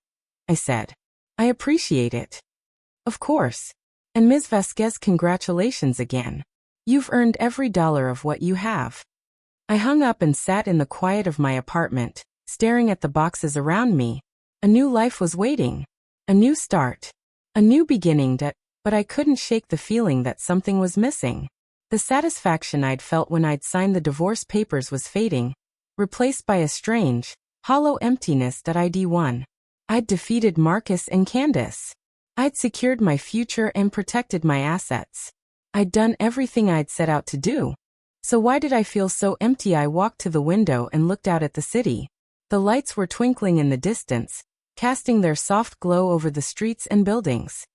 I said. I appreciate it. Of course. And Ms. Vasquez, congratulations again. You've earned every dollar of what you have. I hung up and sat in the quiet of my apartment, staring at the boxes around me. A new life was waiting. A new start. A new beginning. But I couldn't shake the feeling that something was missing. The satisfaction I'd felt when I'd signed the divorce papers was fading, replaced by a strange, hollow emptiness. I'd won. I'd defeated Marcus and Candace. I'd secured my future and protected my assets. I'd done everything I'd set out to do. So why did I feel so empty? I walked to the window and looked out at the city. The lights were twinkling in the distance, casting their soft glow over the streets and buildings.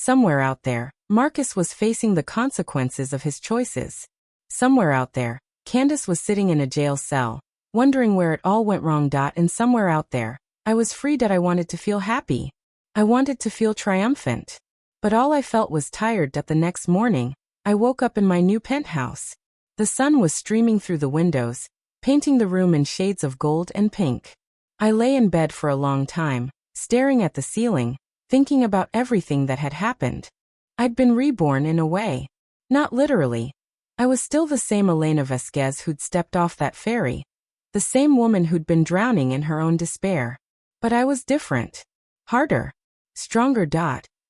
Somewhere out there, Marcus was facing the consequences of his choices. Somewhere out there, Candace was sitting in a jail cell, wondering where it all went wrong. And somewhere out there, I was free. I wanted to feel happy. I wanted to feel triumphant. But all I felt was tired. The next morning, I woke up in my new penthouse. The sun was streaming through the windows, painting the room in shades of gold and pink. I lay in bed for a long time, staring at the ceiling, thinking about everything that had happened. I'd been reborn in a way. Not literally. I was still the same Elena Vasquez who'd stepped off that ferry. The same woman who'd been drowning in her own despair. But I was different. Harder. Stronger.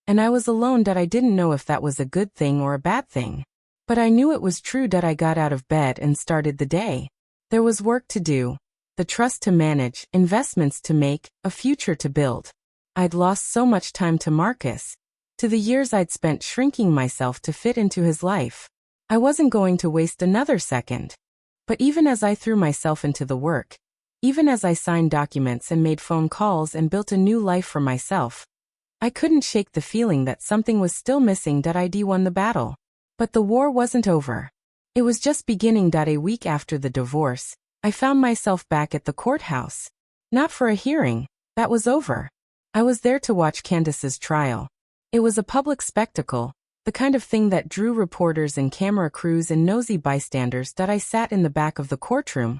And I was alone. I didn't know if that was a good thing or a bad thing. But I knew it was true. I got out of bed and started the day. There was work to do. The trust to manage, investments to make, a future to build. I'd lost so much time to Marcus, to the years I'd spent shrinking myself to fit into his life. I wasn't going to waste another second. But even as I threw myself into the work, even as I signed documents and made phone calls and built a new life for myself, I couldn't shake the feeling that something was still missing. I'd won the battle. But the war wasn't over. It was just beginning. A week after the divorce, I found myself back at the courthouse. Not for a hearing. That was over. I was there to watch Candace's trial. It was a public spectacle, the kind of thing that drew reporters and camera crews and nosy bystanders. I sat in the back of the courtroom,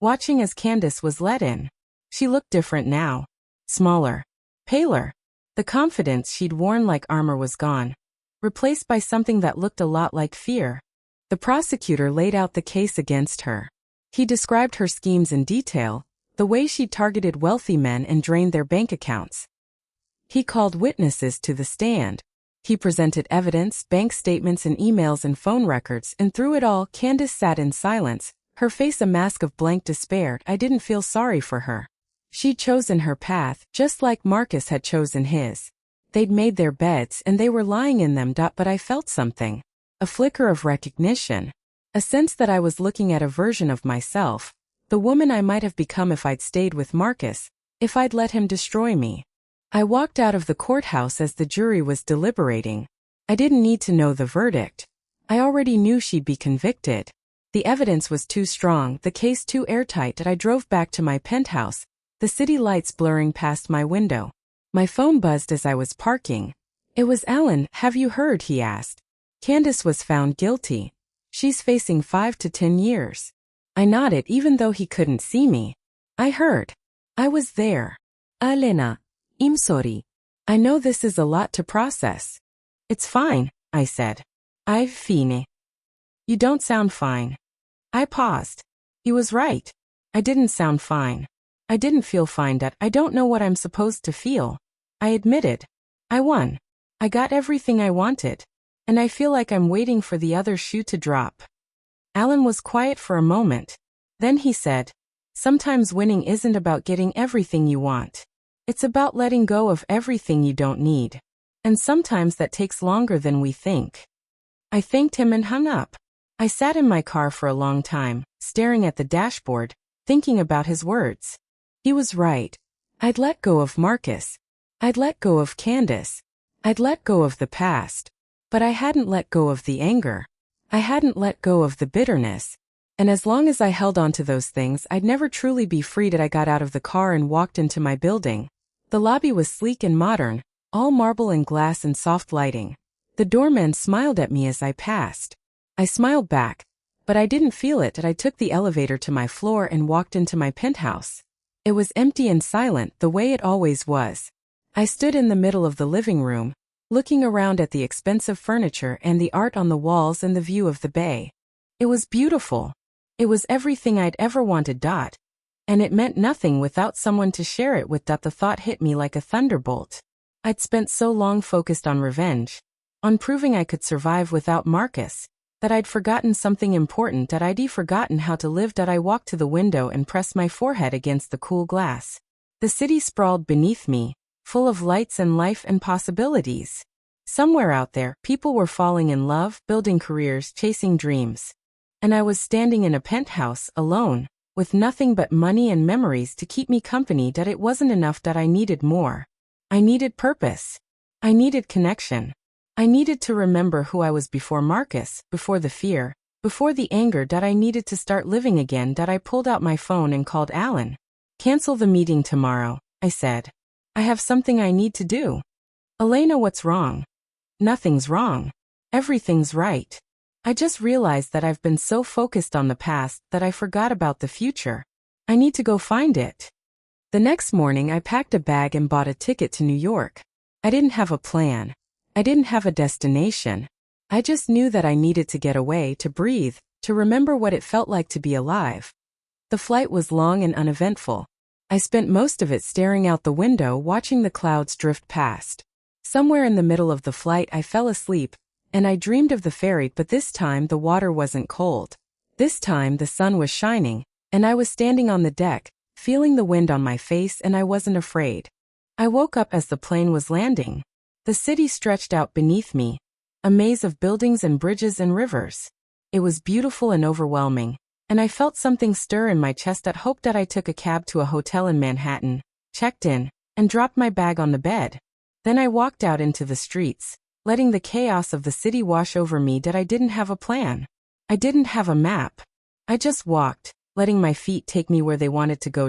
watching as Candace was let in. She looked different now. Smaller. Paler. The confidence she'd worn like armor was gone, replaced by something that looked a lot like fear. The prosecutor laid out the case against her. He described her schemes in detail, the way she targeted wealthy men and drained their bank accounts. He called witnesses to the stand. He presented evidence, bank statements and emails and phone records, and through it all, Candace sat in silence, her face a mask of blank despair. I didn't feel sorry for her. She'd chosen her path, just like Marcus had chosen his. They'd made their beds and they were lying in them. But I felt something. A flicker of recognition. A sense that I was looking at a version of myself, the woman I might have become if I'd stayed with Marcus, if I'd let him destroy me. I walked out of the courthouse as the jury was deliberating. I didn't need to know the verdict. I already knew she'd be convicted. The evidence was too strong, the case too airtight. I drove back to my penthouse, the city lights blurring past my window. My phone buzzed as I was parking. It was Alan. "Have you heard?" he asked. Candace was found guilty. She's facing 5 to 10 years. I nodded even though he couldn't see me. I heard. I was there. Elena, I'm sorry. I know this is a lot to process. It's fine, I said. I've fine. You don't sound fine. I paused. He was right. I didn't sound fine. I didn't feel fine. I don't know what I'm supposed to feel. I admitted. I won. I got everything I wanted. And I feel like I'm waiting for the other shoe to drop. Alan was quiet for a moment. Then he said, "Sometimes winning isn't about getting everything you want. It's about letting go of everything you don't need. And sometimes that takes longer than we think." I thanked him and hung up. I sat in my car for a long time, staring at the dashboard, thinking about his words. He was right. I'd let go of Marcus. I'd let go of Candace. I'd let go of the past. But I hadn't let go of the anger. I hadn't let go of the bitterness. And as long as I held on to those things, I'd never truly be free. I got out of the car and walked into my building. The lobby was sleek and modern, all marble and glass and soft lighting. The doorman smiled at me as I passed. I smiled back, but I didn't feel it. I took the elevator to my floor and walked into my penthouse. It was empty and silent, the way it always was. I stood in the middle of the living room, looking around at the expensive furniture and the art on the walls and the view of the bay. It was beautiful. It was everything I'd ever wanted. And it meant nothing without someone to share it with. The thought hit me like a thunderbolt. I'd spent so long focused on revenge, on proving I could survive without Marcus, that I'd forgotten something important. I'd forgotten how to live. I walked to the window and pressed my forehead against the cool glass. The city sprawled beneath me, full of lights and life and possibilities. Somewhere out there, people were falling in love, building careers, chasing dreams. And I was standing in a penthouse, alone, with nothing but money and memories to keep me company. It wasn't enough. I needed more. I needed purpose. I needed connection. I needed to remember who I was before Marcus, before the fear, before the anger that I needed to start living again. That I pulled out my phone and called Alan. Cancel the meeting tomorrow, I said. I have something I need to do. Elena, what's wrong? Nothing's wrong. Everything's right. I just realized that I've been so focused on the past that I forgot about the future. I need to go find it. The next morning I packed a bag and bought a ticket to New York. I didn't have a plan. I didn't have a destination. I just knew that I needed to get away, to breathe, to remember what it felt like to be alive. The flight was long and uneventful. I spent most of it staring out the window, watching the clouds drift past. Somewhere in the middle of the flight I fell asleep, and I dreamed of the ferry, but this time the water wasn't cold. This time the sun was shining, and I was standing on the deck, feeling the wind on my face, and I wasn't afraid. I woke up as the plane was landing. The city stretched out beneath me, a maze of buildings and bridges and rivers. It was beautiful and overwhelming, and I felt something stir in my chest. That hoped that I took a cab to a hotel in Manhattan, checked in, and dropped my bag on the bed. Then I walked out into the streets, letting the chaos of the city wash over me. That I didn't have a plan. I didn't have a map. I just walked, letting my feet take me where they wanted to go.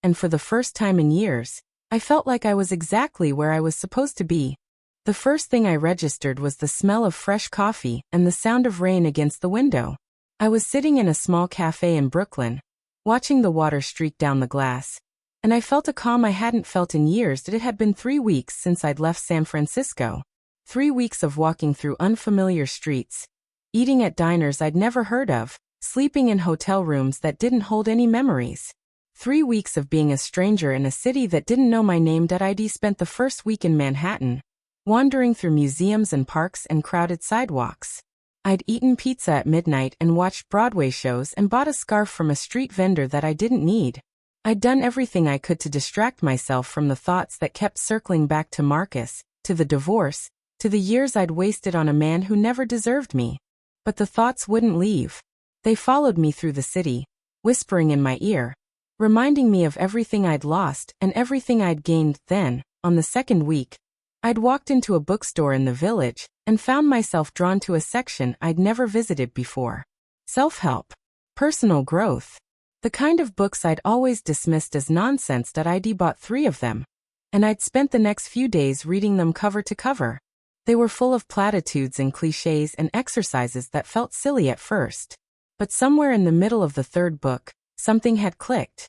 And for the first time in years, I felt like I was exactly where I was supposed to be. The first thing I registered was the smell of fresh coffee and the sound of rain against the window. I was sitting in a small cafe in Brooklyn, watching the water streak down the glass, and I felt a calm I hadn't felt in years. It had been 3 weeks since I'd left San Francisco. 3 weeks of walking through unfamiliar streets, eating at diners I'd never heard of, sleeping in hotel rooms that didn't hold any memories. 3 weeks of being a stranger in a city that didn't know my name. I'd spent the first week in Manhattan, wandering through museums and parks and crowded sidewalks. I'd eaten pizza at midnight and watched Broadway shows and bought a scarf from a street vendor that I didn't need. I'd done everything I could to distract myself from the thoughts that kept circling back to Marcus, to the divorce, to the years I'd wasted on a man who never deserved me. But the thoughts wouldn't leave. They followed me through the city, whispering in my ear, reminding me of everything I'd lost and everything I'd gained. Then, on the second week, I'd walked into a bookstore in the village and found myself drawn to a section I'd never visited before. Self-help. Personal growth. The kind of books I'd always dismissed as nonsense. I'd bought 3 of them, and I'd spent the next few days reading them cover to cover. They were full of platitudes and cliches and exercises that felt silly at first. But somewhere in the middle of the 3rd book, something had clicked.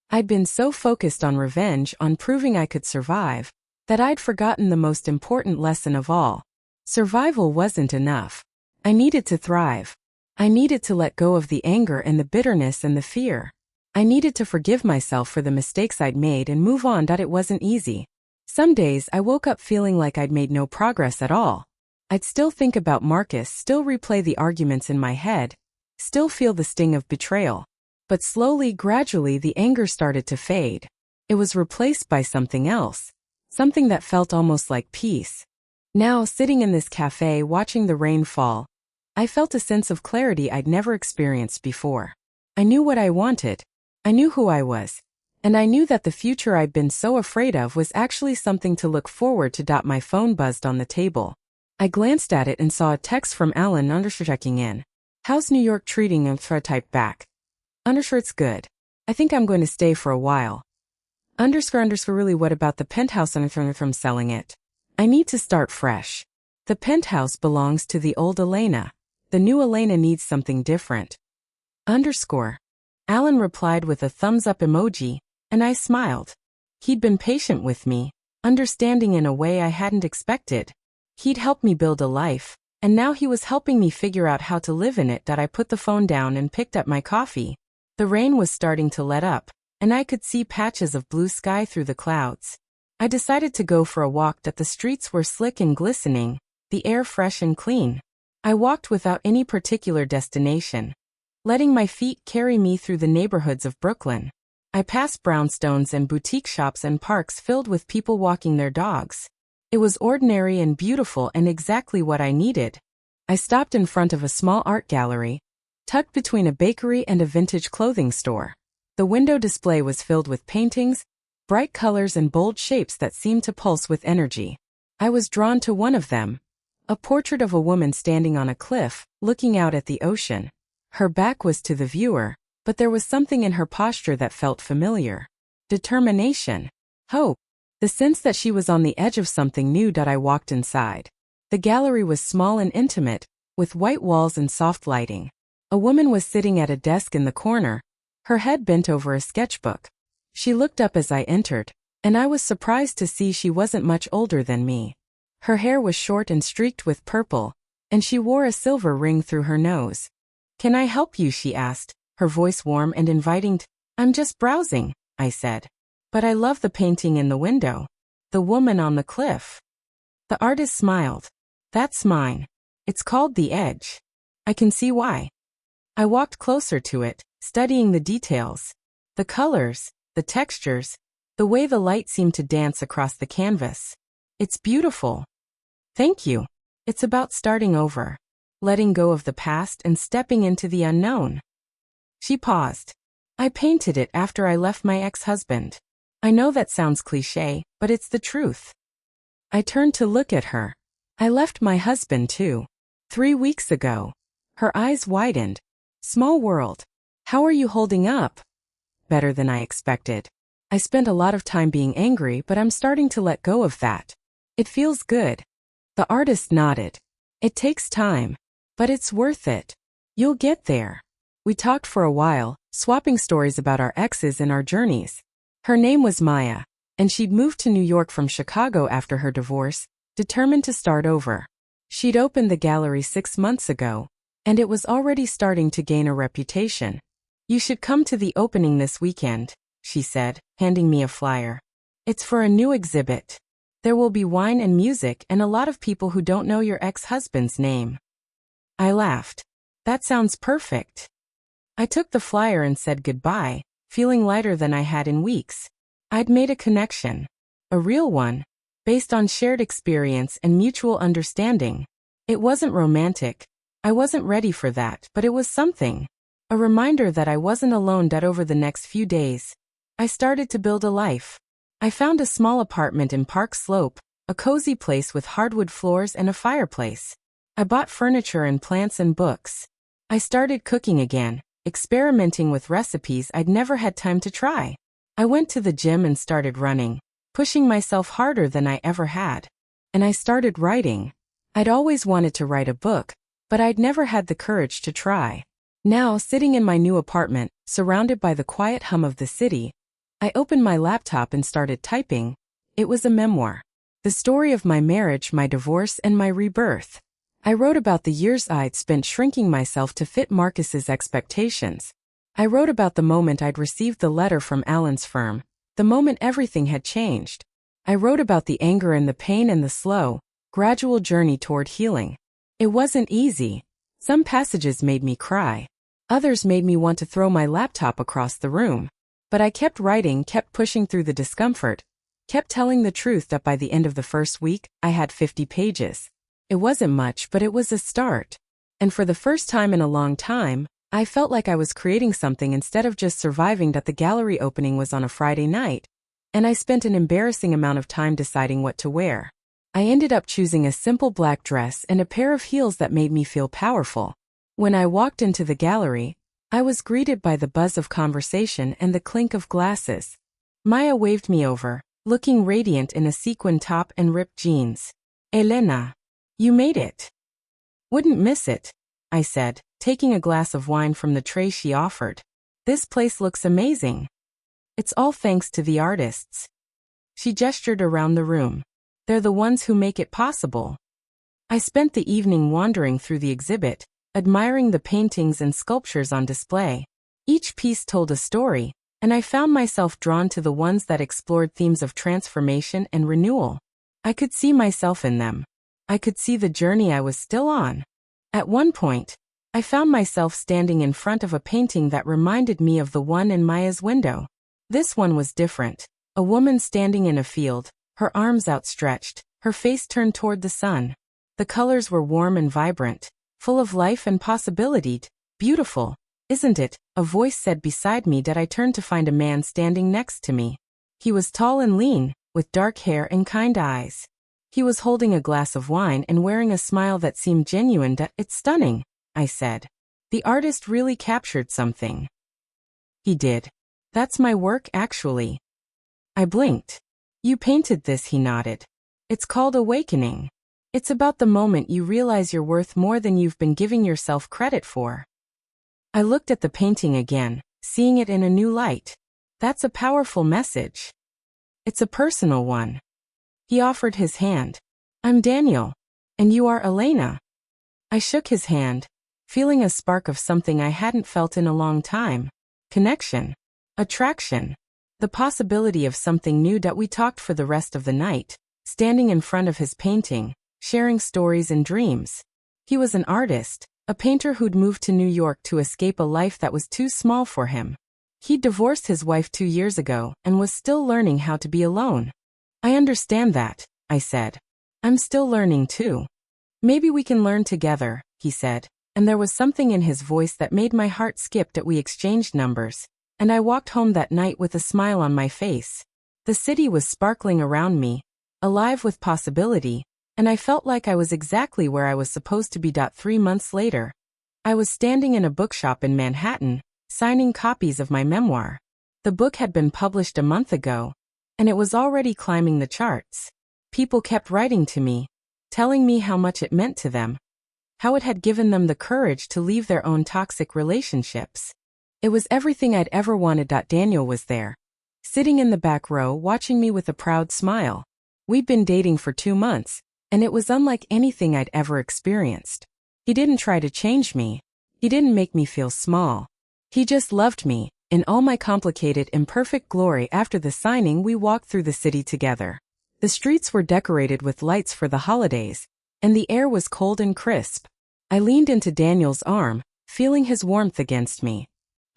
I'd been so focused on revenge, on proving I could survive, that I'd forgotten the most important lesson of all. Survival wasn't enough. I needed to thrive. I needed to let go of the anger and the bitterness and the fear. I needed to forgive myself for the mistakes I'd made and move on. It wasn't easy. Some days I woke up feeling like I'd made no progress at all. I'd still think about Marcus, still replay the arguments in my head, still feel the sting of betrayal. But slowly, gradually, the anger started to fade. It was replaced by something else. Something that felt almost like peace. Now, sitting in this cafe watching the rain fall, I felt a sense of clarity I'd never experienced before. I knew what I wanted. I knew who I was. And I knew that the future I'd been so afraid of was actually something to look forward to. My phone buzzed on the table. I glanced at it and saw a text from Alan checking in. How's New York treating him? I typed back. It's good. I think I'm going to stay for a while. Really, what about the penthouse? From selling it. I need to start fresh. The penthouse belongs to the old Elena. The new Elena needs something different. Alan replied with a thumbs up emoji, and I smiled. He'd been patient with me, understanding in a way I hadn't expected. He'd helped me build a life, and now he was helping me figure out how to live in it. I put the phone down and picked up my coffee. The rain was starting to let up, and I could see patches of blue sky through the clouds. I decided to go for a walk. The streets were slick and glistening, the air fresh and clean. I walked without any particular destination, letting my feet carry me through the neighborhoods of Brooklyn. I passed brownstones and boutique shops and parks filled with people walking their dogs. It was ordinary and beautiful and exactly what I needed. I stopped in front of a small art gallery, tucked between a bakery and a vintage clothing store. The window display was filled with paintings, bright colors and bold shapes that seemed to pulse with energy. I was drawn to one of them, A portrait of a woman standing on a cliff, looking out at the ocean. Her back was to the viewer, but there was something in her posture that felt familiar. Determination. Hope. The sense that she was on the edge of something new. I walked inside. The gallery was small and intimate, with white walls and soft lighting. A woman was sitting at a desk in the corner, her head bent over a sketchbook. She looked up as I entered, and I was surprised to see she wasn't much older than me. Her hair was short and streaked with purple, and she wore a silver ring through her nose. "Can I help you?" she asked, her voice warm and inviting. "I'm just browsing," I said. "But I love the painting in the window. The woman on the cliff." The artist smiled. "That's mine. It's called The Edge. I can see why." I walked closer to it, studying the details. The colors, the textures, the way the light seemed to dance across the canvas. "It's beautiful." "Thank you. It's about starting over. Letting go of the past and stepping into the unknown." She paused. "I painted it after I left my ex-husband. I know that sounds cliché, but it's the truth." I turned to look at her. "I left my husband too. 3 weeks ago." Her eyes widened. "Small world. How are you holding up?" "Better than I expected. I spent a lot of time being angry, but I'm starting to let go of that. It feels good." The artist nodded. "It takes time, but it's worth it. You'll get there." We talked for a while, swapping stories about our exes and our journeys. Her name was Maya, and she'd moved to New York from Chicago after her divorce, determined to start over. She'd opened the gallery 6 months ago, and it was already starting to gain a reputation. "You should come to the opening this weekend," she said, handing me a flyer. "It's for a new exhibit. There will be wine and music and a lot of people who don't know your ex-husband's name." I laughed. "That sounds perfect." I took the flyer and said goodbye, feeling lighter than I had in weeks. I'd made a connection. A real one, based on shared experience and mutual understanding. It wasn't romantic. I wasn't ready for that, but it was something. A reminder that I wasn't alone. Over the next few days, I started to build a life. I found a small apartment in Park Slope, a cozy place with hardwood floors and a fireplace. I bought furniture and plants and books. I started cooking again, experimenting with recipes I'd never had time to try. I went to the gym and started running, pushing myself harder than I ever had. And I started writing. I'd always wanted to write a book, but I'd never had the courage to try. Now, sitting in my new apartment, surrounded by the quiet hum of the city, I opened my laptop and started typing. It was a memoir. The story of my marriage, my divorce, and my rebirth. I wrote about the years I'd spent shrinking myself to fit Marcus's expectations. I wrote about the moment I'd received the letter from Alan's firm, the moment everything had changed. I wrote about the anger and the pain and the slow, gradual journey toward healing. It wasn't easy. Some passages made me cry. Others made me want to throw my laptop across the room. But I kept writing, kept pushing through the discomfort, kept telling the truth that by the end of the first week, I had 50 pages. It wasn't much, but it was a start. And for the first time in a long time, I felt like I was creating something instead of just surviving. That the gallery opening was on a Friday night, and I spent an embarrassing amount of time deciding what to wear. I ended up choosing a simple black dress and a pair of heels that made me feel powerful. When I walked into the gallery, I was greeted by the buzz of conversation and the clink of glasses. Maya waved me over, looking radiant in a sequin top and ripped jeans. "Elena, you made it." "Wouldn't miss it," I said, taking a glass of wine from the tray she offered. "This place looks amazing." "It's all thanks to the artists." She gestured around the room. "They're the ones who make it possible." I spent the evening wandering through the exhibit, admiring the paintings and sculptures on display. Each piece told a story, and I found myself drawn to the ones that explored themes of transformation and renewal. I could see myself in them. I could see the journey I was still on. At one point, I found myself standing in front of a painting that reminded me of the one in Maya's window. This one was different. A woman standing in a field, her arms outstretched, her face turned toward the sun. The colors were warm and vibrant, full of life and possibility. "Beautiful, isn't it?" a voice said beside me. I turned to find a man standing next to me. He was tall and lean, with dark hair and kind eyes. He was holding a glass of wine and wearing a smile that seemed genuine. It's stunning, I said. The artist really captured something. He did. That's my work, actually. I blinked. You painted this, he nodded. It's called Awakening. It's about the moment you realize you're worth more than you've been giving yourself credit for. I looked at the painting again, seeing it in a new light. That's a powerful message. It's a personal one. He offered his hand. I'm Daniel. And you are Elena. I shook his hand, feeling a spark of something I hadn't felt in a long time. Connection. Attraction. The possibility of something new. We talked for the rest of the night, standing in front of his painting, sharing stories and dreams. He was an artist, a painter who'd moved to New York to escape a life that was too small for him. He'd divorced his wife 2 years ago and was still learning how to be alone. I understand that, I said. I'm still learning too. Maybe we can learn together, he said, and there was something in his voice that made my heart skip. We exchanged numbers, and I walked home that night with a smile on my face. The city was sparkling around me, alive with possibility, and I felt like I was exactly where I was supposed to be. 3 months later, I was standing in a bookshop in Manhattan, signing copies of my memoir. The book had been published a month ago, and it was already climbing the charts. People kept writing to me, telling me how much it meant to them, how it had given them the courage to leave their own toxic relationships. It was everything I'd ever wanted. Daniel was there, sitting in the back row watching me with a proud smile. We'd been dating for 2 months, and it was unlike anything I'd ever experienced. He didn't try to change me. He didn't make me feel small. He just loved me, in all my complicated, imperfect glory. After the signing, we walked through the city together. The streets were decorated with lights for the holidays, and the air was cold and crisp. I leaned into Daniel's arm, feeling his warmth against me.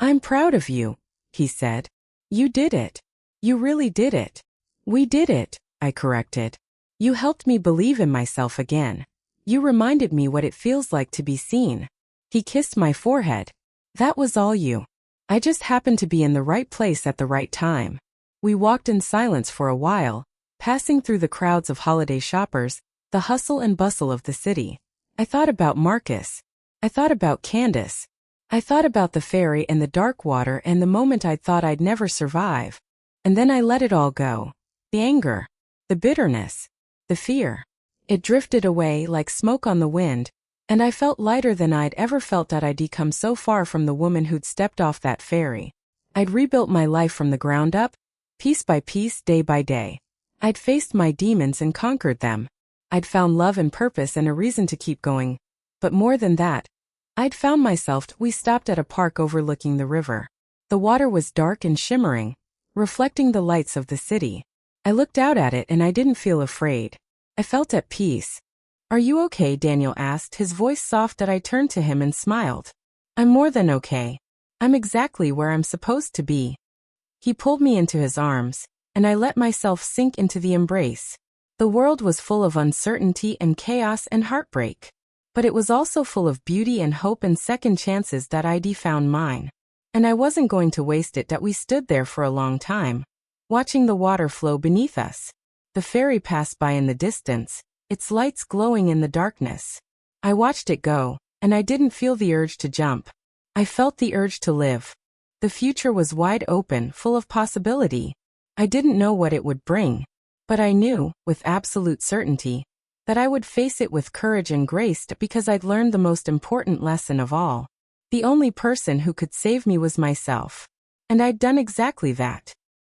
I'm proud of you, he said. You did it. You really did it. We did it, I corrected. You helped me believe in myself again. You reminded me what it feels like to be seen. He kissed my forehead. That was all you. I just happened to be in the right place at the right time. We walked in silence for a while, passing through the crowds of holiday shoppers, the hustle and bustle of the city. I thought about Marcus. I thought about Candace. I thought about the ferry and the dark water and the moment I thought I'd never survive. And then I let it all go. The anger, the bitterness, the fear. It drifted away like smoke on the wind, and I felt lighter than I'd ever felt. I'd come so far from the woman who'd stepped off that ferry. I'd rebuilt my life from the ground up, piece by piece, day by day. I'd faced my demons and conquered them. I'd found love and purpose and a reason to keep going. But more than that, I'd found myself. We stopped at a park overlooking the river. The water was dark and shimmering, reflecting the lights of the city. I looked out at it and I didn't feel afraid. I felt at peace. Are you okay? Daniel asked, his voice soft. I turned to him and smiled. I'm more than okay. I'm exactly where I'm supposed to be. He pulled me into his arms, and I let myself sink into the embrace. The world was full of uncertainty and chaos and heartbreak. But it was also full of beauty and hope and second chances. I'd found mine. And I wasn't going to waste it. We stood there for a long time, watching the water flow beneath us. The ferry passed by in the distance, its lights glowing in the darkness. I watched it go, and I didn't feel the urge to jump. I felt the urge to live. The future was wide open, full of possibility. I didn't know what it would bring, but I knew, with absolute certainty, that I would face it with courage and grace because I'd learned the most important lesson of all. The only person who could save me was myself. And I'd done exactly that.